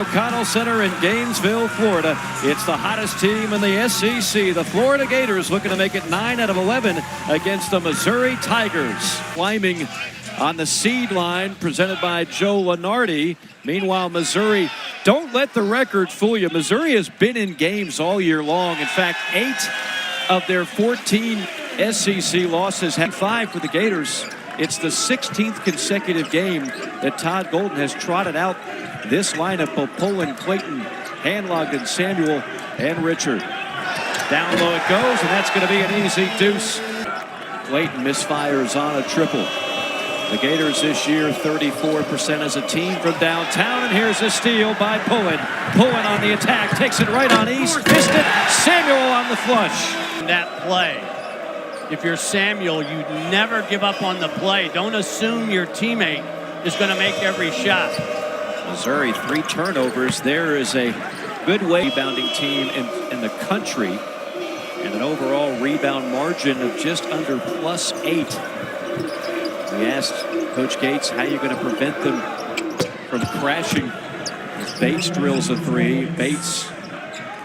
O'Connell Center in Gainesville, Florida. It's the hottest team in the SEC. The Florida Gators looking to make it 9 out of 11 against the Missouri Tigers. Climbing on the seed line presented by Joe Lunardi. Meanwhile, Missouri, don't let the record fool you. Missouri has been in games all year long. In fact, 8 of their 14 SEC losses have 5 for the Gators. It's the 16th consecutive game that Todd Golden has trotted out this lineup of Pullen, Clayton, Handlogden, Samuel, and Richard. Down low it goes, and that's going to be an easy deuce. Clayton misfires on a triple. The Gators this year 34% as a team from downtown, and here's a steal by Pullen. Pullen on the attack, takes it right on East, missed it. Samuel on the flush. That play. If you're Samuel, you never give up on the play. Don't assume your teammate is going to make every shot. Missouri 3 turnovers. There is a good rebounding team in the country, and an overall rebound margin of just under +8. We asked Coach Gates how you're going to prevent them from crashing. As Bates drills a 3. Bates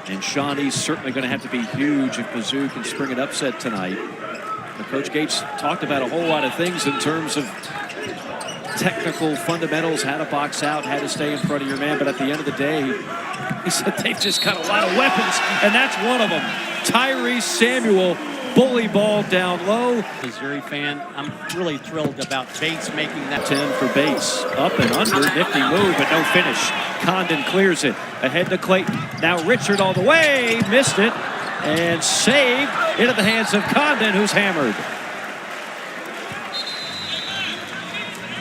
and Shawnee's certainly going to have to be huge if Mizzou can spring an upset tonight. But Coach Gates talked about a whole lot of things in terms of technical fundamentals, how to box out, how to stay in front of your man. But at the end of the day, he said they've just got a lot of weapons, and that's one of them. Tyrese Samuel, bully ball down low. Missouri fan, I'm really thrilled about Bates making that. 10 for Bates. Up and under, nifty move, but no finish. Condon clears it. Ahead to Clayton. Now Richard all the way, missed it, and saved into the hands of Condon, who's hammered.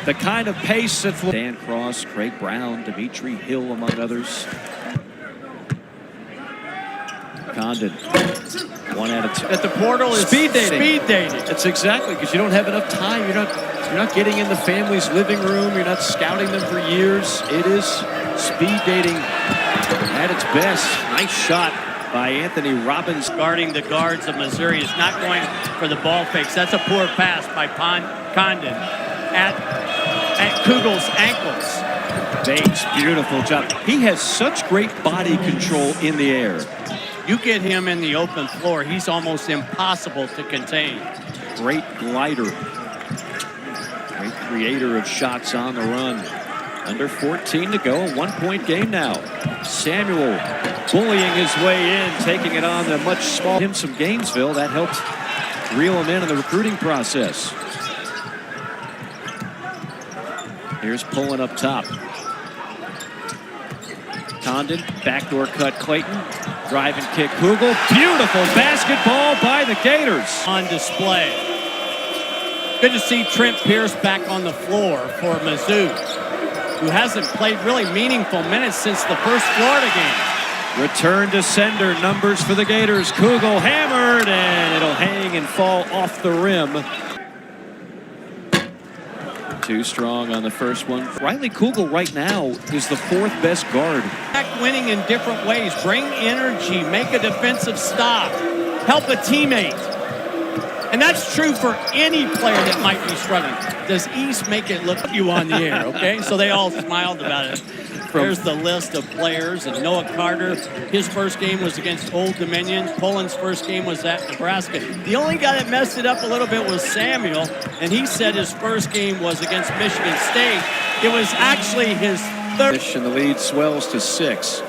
The kind of pace that Dan Cross, Craig Brown, Dimitri Hill, among others. Condon, 1 out of 2. That the portal is speed dating. Speed dating. That's exactly, because you don't have enough time. You're not getting in the family's living room. You're not scouting them for years. It is speed dating at its best. Nice shot by Anthony Robbins. Guarding the guards of Missouri is not going for the ball fakes. That's a poor pass by Condon at Kugel's ankles. Bates, beautiful job. He has such great body control in the air. You get him in the open floor, he's almost impossible to contain. Great glider. Great creator of shots on the run. Under 14 to go, a 1-point game now. Samuel bullying his way in, taking it on the much smaller him from Gainesville. That helped reel him in the recruiting process. Here's Pullen up top. Condon, backdoor cut Clayton. Drive and kick Kugel. Beautiful basketball by the Gators. On display. Good to see Trent Pierce back on the floor for Mizzou, who hasn't played really meaningful minutes since the first Florida game. Return to sender numbers for the Gators. Kugel hammered, and it'll hang and fall off the rim. Too strong on the first one. Riley Kugel right now is the 4th best guard. Back winning in different ways. Bring energy, make a defensive stop, help a teammate. And that's true for any player that might be struggling. Does East make it look you on the air, okay? So they all smiled about it. There's the list of players. And Noah Carter, his first game was against Old Dominion. Pullen's first game was at Nebraska. The only guy that messed it up a little bit was Samuel, and he said his first game was against Michigan State. It was actually his 3rd. And the lead swells to 6.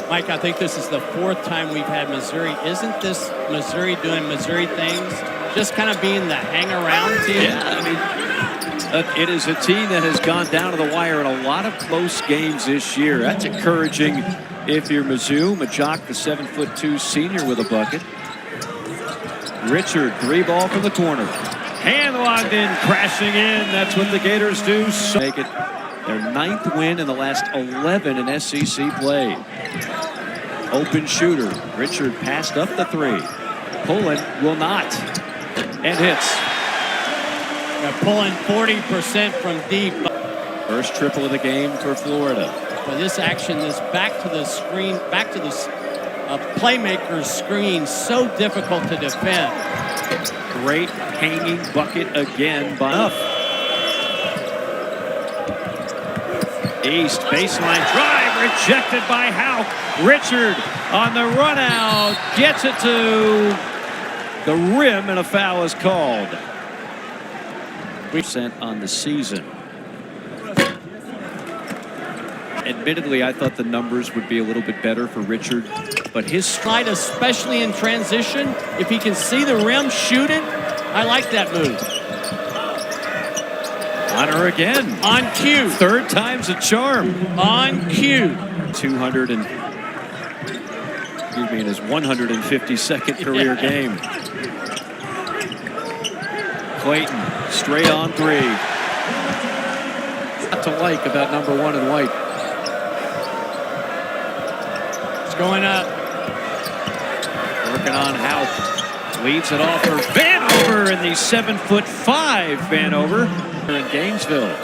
Mike, I think this is the 4th time we've had Missouri. Isn't this Missouri doing Missouri things? Just kind of being the hang-around team? Yeah, I mean, it is a team that has gone down to the wire in a lot of close games this year. That's encouraging if you're Mizzou. Majok, the 7'2" senior, with a bucket. Richard, 3 ball from the corner. Handlogden crashing in. That's what the Gators do. So make it their 9th win in the last 11 in SEC play. Open shooter. Richard passed up the 3. Pullen will not. And hits. Pulling 40% from deep. First triple of the game for Florida. But this action is back to the screen, back to the playmaker's screen. So difficult to defend. Great hanging bucket again by Huff. East baseline drive rejected by Houck. Richard on the run out gets it to the rim and a foul is called. % on the season. Admittedly, I thought the numbers would be a little bit better for Richard, but his Slide, especially in transition, if he can see the rim, shoot it. I like that move. Honor again. On cue. Third time's a charm. On cue. 200 and in his 152nd career game. Clayton straight on three. What to like about number 1 in white. It's going up. Working on Houck. Leads it off for Vanover in the 7'5" Vanover in Gainesville.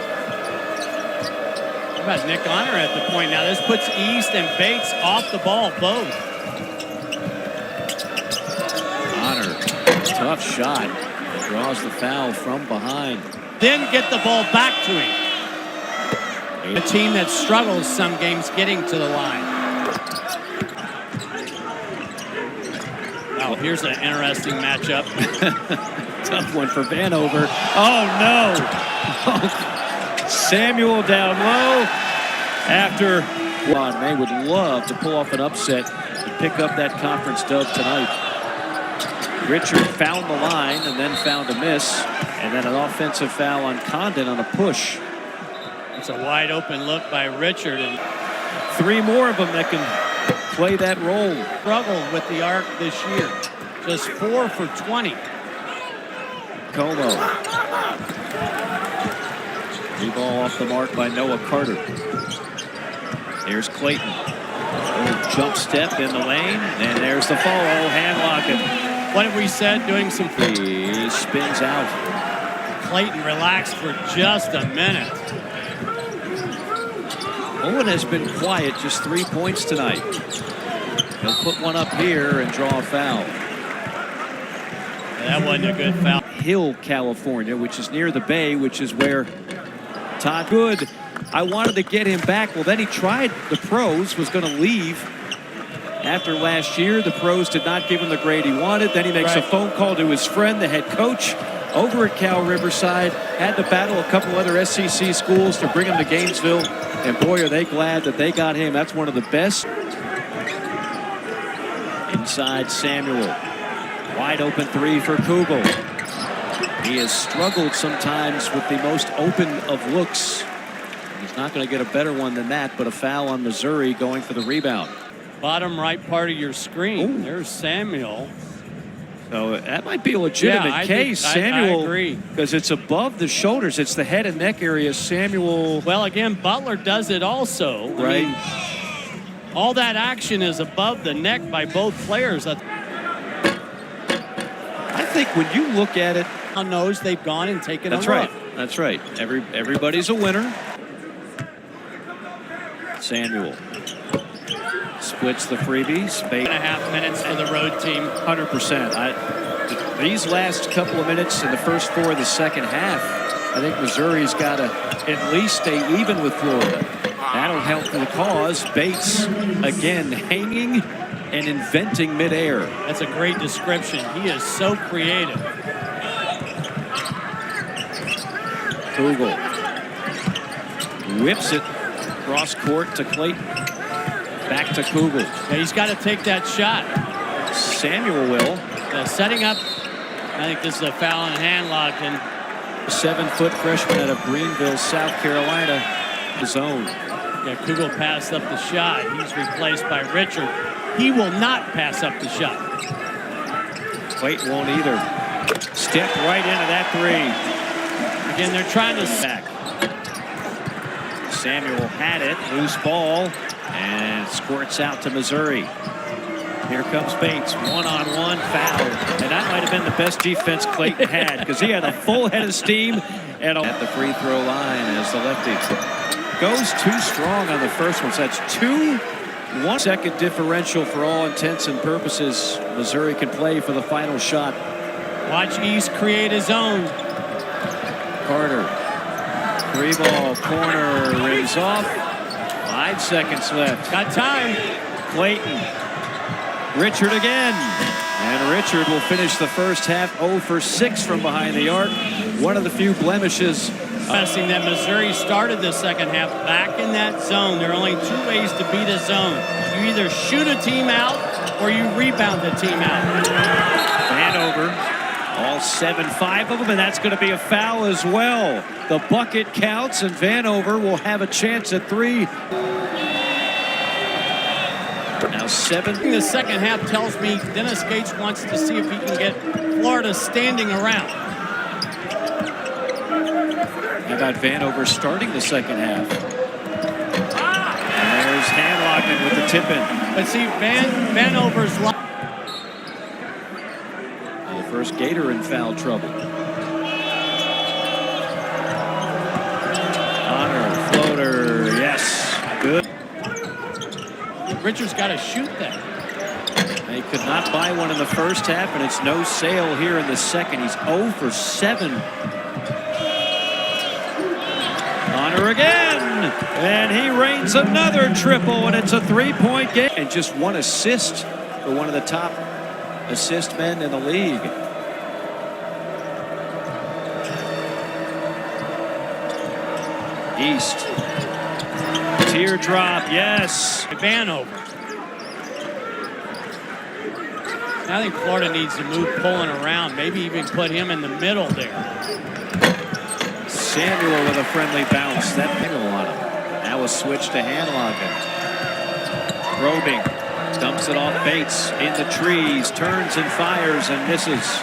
How about Nick Honor at the point now? This puts East and Bates off the ball, both. Honor, tough shot. Draws the foul from behind. Then get the ball back to him. A team that struggles some games getting to the line. Oh, here's an interesting matchup. Tough one for Vanover. Oh, no. Samuel down low after Ron May would love to pull off an upset and pick up that conference dub tonight. Richard found the line and then found a miss, and then an offensive foul on Condon on a push. It's a wide open look by Richard, and 3 more of them that can play that role. struggled with the arc this year. Just 4 for 20. Como. The ball off the mark by Noah Carter. There's Clayton. Little jump step in the lane, and there's the follow. Hand locking. What have we said? Doing some. He spins out. Clayton relaxed for just a minute. Owen has been quiet, just 3 points tonight. He'll put one up here and draw a foul. That wasn't a good foul. Hill, California, which is near the Bay, which is where Todd Good. I wanted to get him back. Well, then he tried the pros, was going to leave. After last year, the pros did not give him the grade he wanted. Then he makes a phone call to his friend, the head coach, over at Cal Riverside. Had to battle a couple other SEC schools to bring him to Gainesville. And boy, are they glad that they got him. That's one of the best. Inside Samuel. Wide open 3 for Kugel. He has struggled sometimes with the most open of looks. He's not going to get a better one than that, but a foul on Missouri going for the rebound. Bottom right part of your screen. Ooh. There's Samuel. So that might be a legitimate case. Samuel, I agree. because it's above the shoulders. It's the head and neck area. Samuel. Well, again, Butler does it also. Right. I mean, all that action is above the neck by both players. I think when you look at it, Knows they've gone and taken that's a right. look. That's right. Everybody's a winner. Samuel splits the freebies. 8.5 minutes for the road team. 100%. These last couple of minutes in the first 4 of the second half, I think Missouri's got to at least stay even with Florida. That'll help the cause. Bates again hanging and inventing midair. That's a great description. He is so creative. Kugel whips it cross court to Clayton. Back to Kugel. Yeah, he's got to take that shot. Samuel will. Setting up. I think this is a foul and hand locked. And 7-foot freshman out of Greenville, South Carolina. His own. yeah, Kugel passed up the shot. He's replaced by Richard. He will not pass up the shot. Clayton won't either. Step right into that 3. Again, they're trying to Back. Samuel had it, loose ball, and squirts out to Missouri. Here comes Bates, one-on-one foul, and that might have been the best defense Clayton had because he had a full head of steam and at the free throw line as the lefty goes too strong on the first one. So that's 1 second differential for all intents and purposes. Missouri can play for the final shot. watch East create his own. Carter, 3-ball corner, rings off. 5 seconds left. Got time. Clayton. Richard again. And Richard will finish the first half 0 for 6 from behind the arc. One of the few blemishes. Interesting that Missouri started the second half back in that zone. There are only 2 ways to beat a zone. You either shoot a team out or you rebound a team out. Vanover, all 5 of them, and that's going to be a foul as well. The bucket counts, and Vanover will have a chance at 3. Now 7. The second half tells me Dennis Gates wants to see if he can get Florida standing around. How about Vanover starting the second half? And there's Handlocken with the tip-in. But see, Vanover's The first Gator in foul trouble. Honor, floater, yes, good. Richard's got to shoot that. They could not buy one in the first half, and it's no sale here in the second. He's 0 for 7. Honor again, and he rains another triple, and it's a 3-point game. And just 1 assist for one of the top assist men in the league. East. Teardrop, yes. Vanover. I think Florida needs to move Pullen around, maybe even put him in the middle there. Samuel with a friendly bounce. That middle on him. Now a switch to Handlocken. Probing. Dumps it off Bates in the trees. Turns and fires and misses.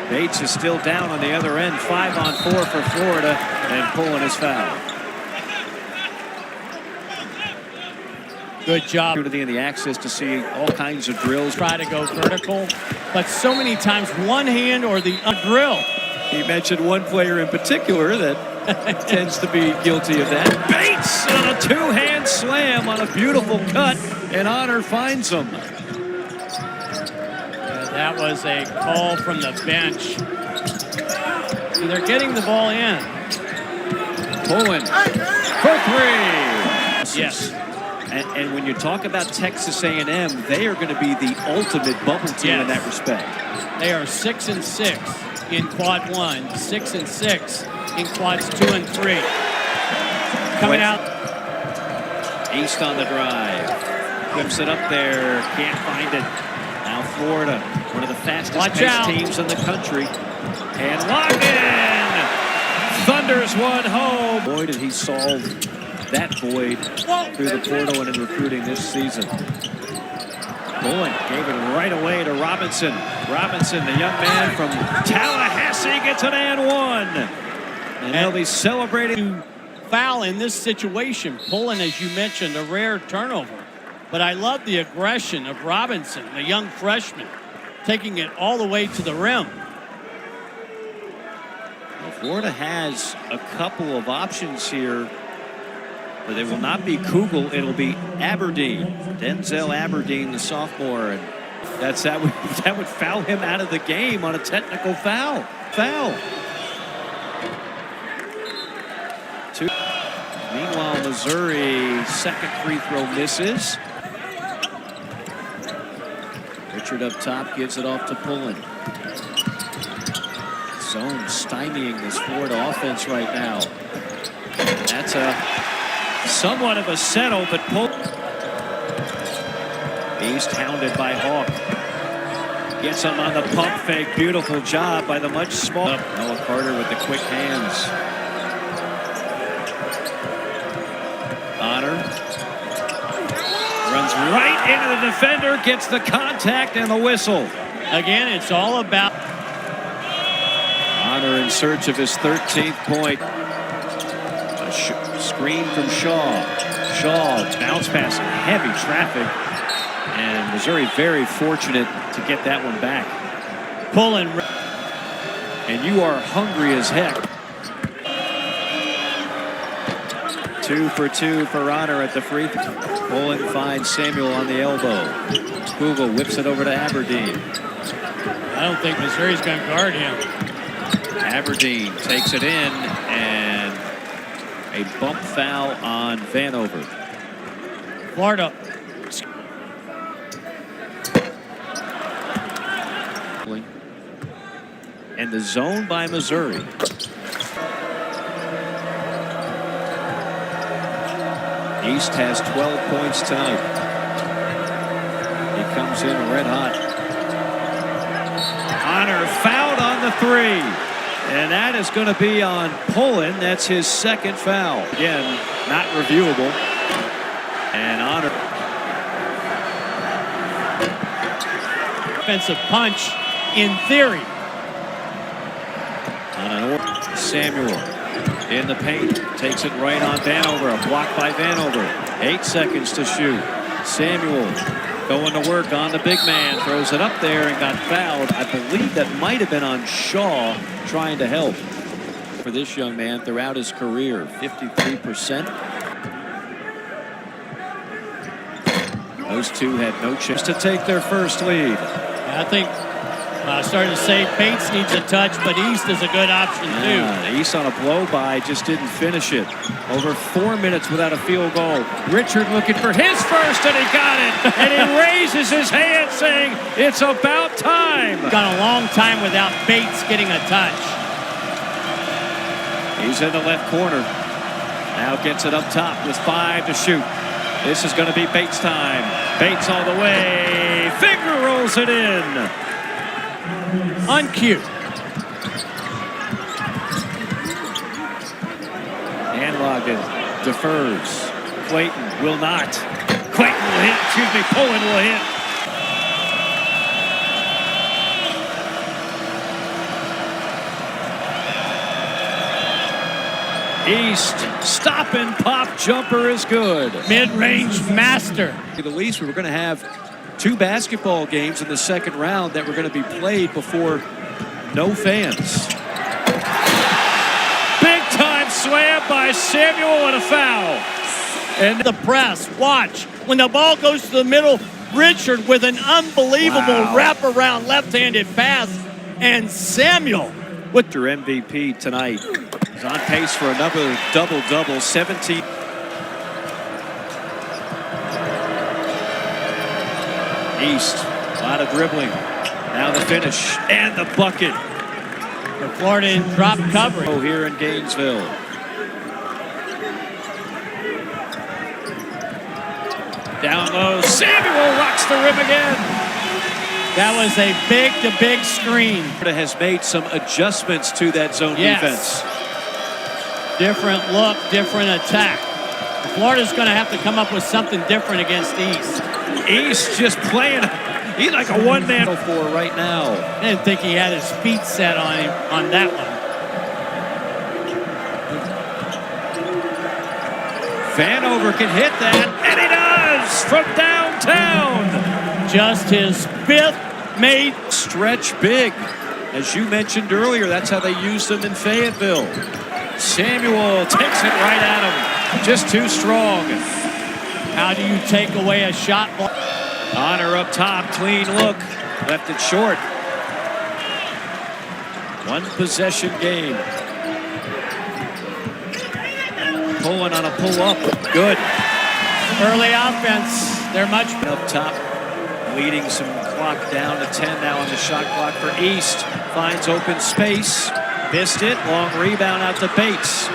Bates is still down on the other end. 5 on 4 for Florida. And Pullen is fouled. Good job. In the access to see all kinds of drills. Try to go vertical, but so many times one hand or the drill. He mentioned one player in particular that tends to be guilty of that. Bates on a 2-hand slam on a beautiful cut, and Honor finds him. That was a call from the bench. So they're getting the ball in. Pullen for 3. Yes. And when you talk about Texas A&M, they are going to be the ultimate bubble team in that respect. They are 6 and 6 in quad 1, 6 and 6 in quads 2 and 3. Coming out. East on the drive. Whips it up there. Can't find it. Now Florida, one of the fastest paced teams in the country. And Logan thunders one home. Boy, did he solve that void through the portal and in recruiting this season. Pullen gave it right away to Robinson. Robinson, the young man from Tallahassee, gets an and 1. And they'll be celebrating. Foul in this situation. Pullen, as you mentioned, a rare turnover. But I love the aggression of Robinson, the young freshman, taking it all the way to the rim. Well, Florida has a couple of options here. But they will not be Kugel, it'll be Aberdeen. Denzel Aberdeen, the sophomore. And that would foul him out of the game on a technical foul. Meanwhile, Missouri, second free throw misses. Richard up top gives it off to Pullen. Zone stymieing this Florida offense right now. That's somewhat of a settle, but East hounded by Hawk. Gets him on the pump fake. Beautiful job by the much smaller Noah Carter with the quick hands. Honor runs right into the defender, gets the contact and the whistle. Again, it's all about Honor in search of his 13th point. A screen from Shaw. Shaw bounce pass, heavy traffic. And Missouri very fortunate to get that one back. Pullen. And you are hungry as heck. 2 for 2 for Honor at the free throw. Pullen finds Samuel on the elbow. Kugel whips it over to Aberdeen. I don't think Missouri's going to guard him. Aberdeen takes it in, and a bump foul on Vanover. Florida. And the zone by Missouri. East has 12 points tonight. He comes in red hot. Honor fouled on the three. And that is going to be on Pullen. That's his second foul. Again, not reviewable. And Honor. Offensive punch in theory. Samuel in the paint, takes it right on Vanover, a block by Vanover. 8 seconds to shoot. Samuel going to work on the big man, throws it up there and got fouled. I believe that might have been on Shaw trying to help. For this young man throughout his career, 53%. Those two had no chance to take their first lead. I think I started to say Bates needs a touch, but East is a good option too. East on a blow-by, just didn't finish it. Over 4 minutes without a field goal. Richard looking for his first, and he got it. And he raises his hand saying, it's about time. Got a long time without Bates getting a touch. He's in the left corner. Now gets it up top with 5 to shoot. This is going to be Bates time. Bates all the way. Finger rolls it in. Uncute. Handloggin defers. Clayton will not. Clayton will hit. Excuse me. Pullen will hit. East stop and pop jumper is good. Mid-range master. At least we were going to have 2 basketball games in the second round that were going to be played before no fans. Big time slam by Samuel and a foul. And the press, watch. When the ball goes to the middle, Richard with an unbelievable wraparound left-handed pass. And Samuel with their MVP tonight. He's on pace for another double-double, 17. East, a lot of dribbling. Now the finish and the bucket. For Florida in drop coverage. Here in Gainesville. Down low, Samuel rocks the rim again. That was a big-to-big screen. Florida has made some adjustments to that zone defense. Different look, different attack. Florida's going to have to come up with something different against East. East just playing. He's like a one-man for right now. I didn't think he had his feet set on him on that one. Vanover can hit that, and he does from downtown. Just his 5th made stretch big. As you mentioned earlier, that's how they used him in Fayetteville. Samuel takes it right at him. Just too strong. How do you take away a shot block? Honor up top, clean look. Left it short. 1 possession game. Pullen on a pull-up. Good. Early offense. They're much up top. Leading some clock down to 10 now on the shot clock for East. Finds open space. Missed it. Long rebound out to Bates.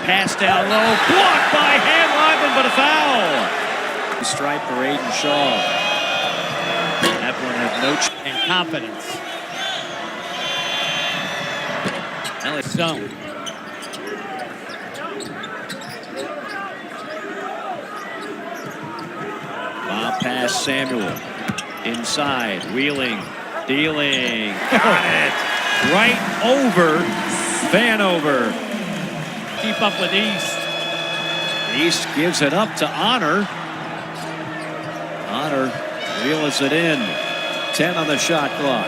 Pass down low. Blocked by Handloggin, but a foul. Stripe for Aiden Shaw. That one had no and confidence. Zone. Bob pass Samuel. Inside. Wheeling. Dealing. Got it. Right over Vanover. Keep up with East. East gives it up to Honor. Honor reels it in. 10 on the shot clock.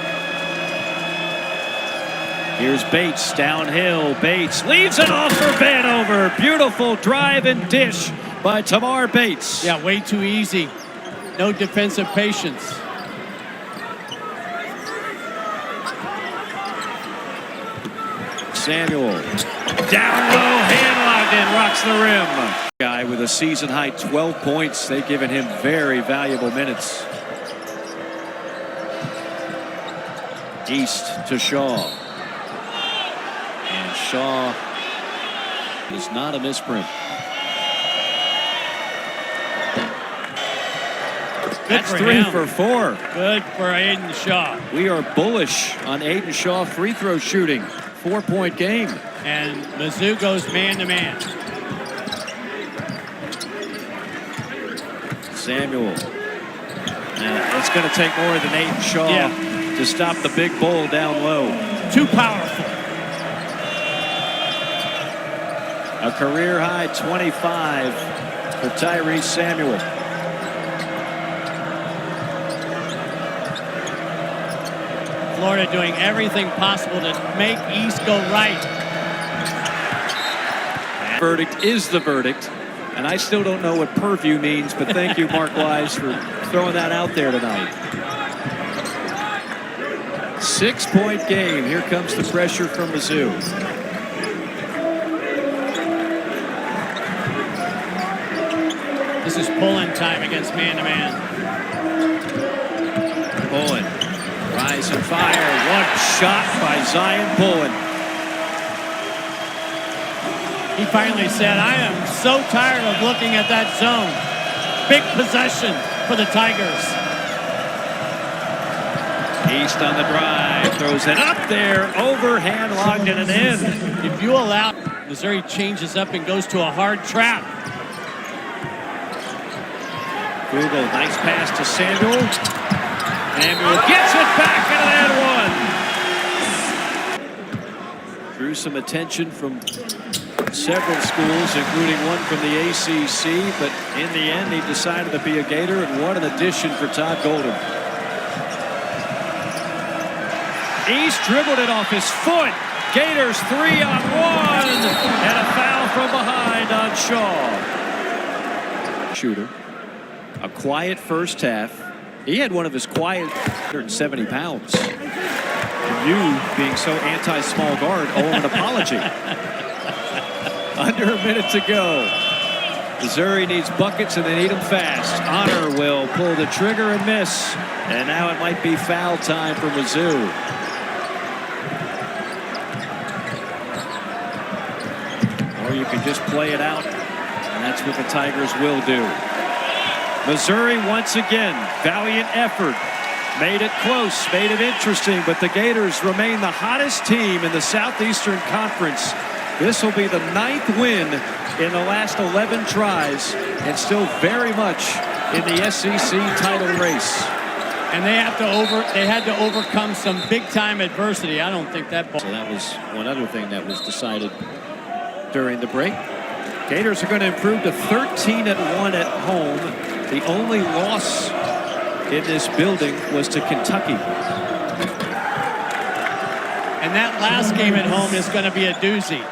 Here's Bates downhill. Bates leaves it off for Vanover. Beautiful drive and dish by Tamar Bates. Yeah, way too easy. No defensive patience. Samuel down low, Handloggin rocks the rim. Guy with a season high 12 points. They've given him very valuable minutes. East to Shaw. And Shaw is not a misprint. That's 3 for 4. Good for Aiden Shaw. We are bullish on Aiden Shaw free throw shooting. 4-point game. And Mizzou goes man-to-man. Samuel. It's going to take more than Aiden Shaw to stop the big bull down low. Too powerful. A career high 25 for Tyrese Samuel. Florida doing everything possible to make East go right. Verdict is the verdict. And I still don't know what purview means, but thank you, Mark Wise, for throwing that out there tonight. 6-point game. Here comes the pressure from Mizzou. This is Pullen time against man-to-man. Pullen, rise and fire. One shot by Zion Pullen. He finally said, I am so tired of looking at that zone. Big possession for the Tigers. East on the drive, throws it up there, overhand locked in and in. If you allow, Missouri changes up and goes to a hard trap. Google, nice pass to Samuel. Samuel gets it back into that one. Drew some attention from several schools, including one from the ACC, but in the end he decided to be a Gator, and what an addition for Todd Golden. East dribbled it off his foot. Gators 3-on-1, and a foul from behind on Shaw. Shooter. A quiet first half. He had one of his quiet 170 pounds. And you, being so anti-small guard, owe him an apology. Under a minute to go. Missouri needs buckets and they need them fast. Honor will pull the trigger and miss. And now it might be foul time for Mizzou. Or you can just play it out. And that's what the Tigers will do. Missouri once again, valiant effort. Made it close, made it interesting, but the Gators remain the hottest team in the Southeastern Conference. This will be the 9th win in the last 11 tries, and still very much in the SEC title race. And they had to overcome some big-time adversity. I don't think that. So that was one other thing that was decided during the break. Gators are going to improve to 13-1 at home. The only loss in this building was to Kentucky. And that last game at home is going to be a doozy,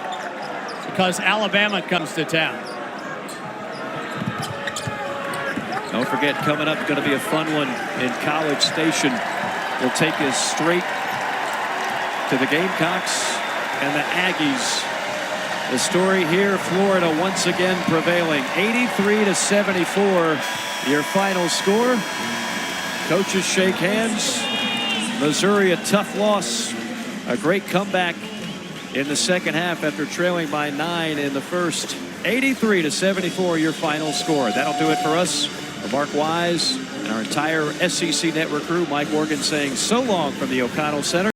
because Alabama comes to town. Don't forget, coming up, going to be a fun one in College Station. We'll take us straight to the Gamecocks and the Aggies. The story here, Florida once again prevailing, 83-74, your final score. Coaches shake hands. Missouri, a tough loss. A great comeback in the second half after trailing by 9 in the first. 83-74, your final score. That'll do it for us. For Mark Wise and our entire SEC Network crew, Mike Morgan saying so long from the O'Connell Center.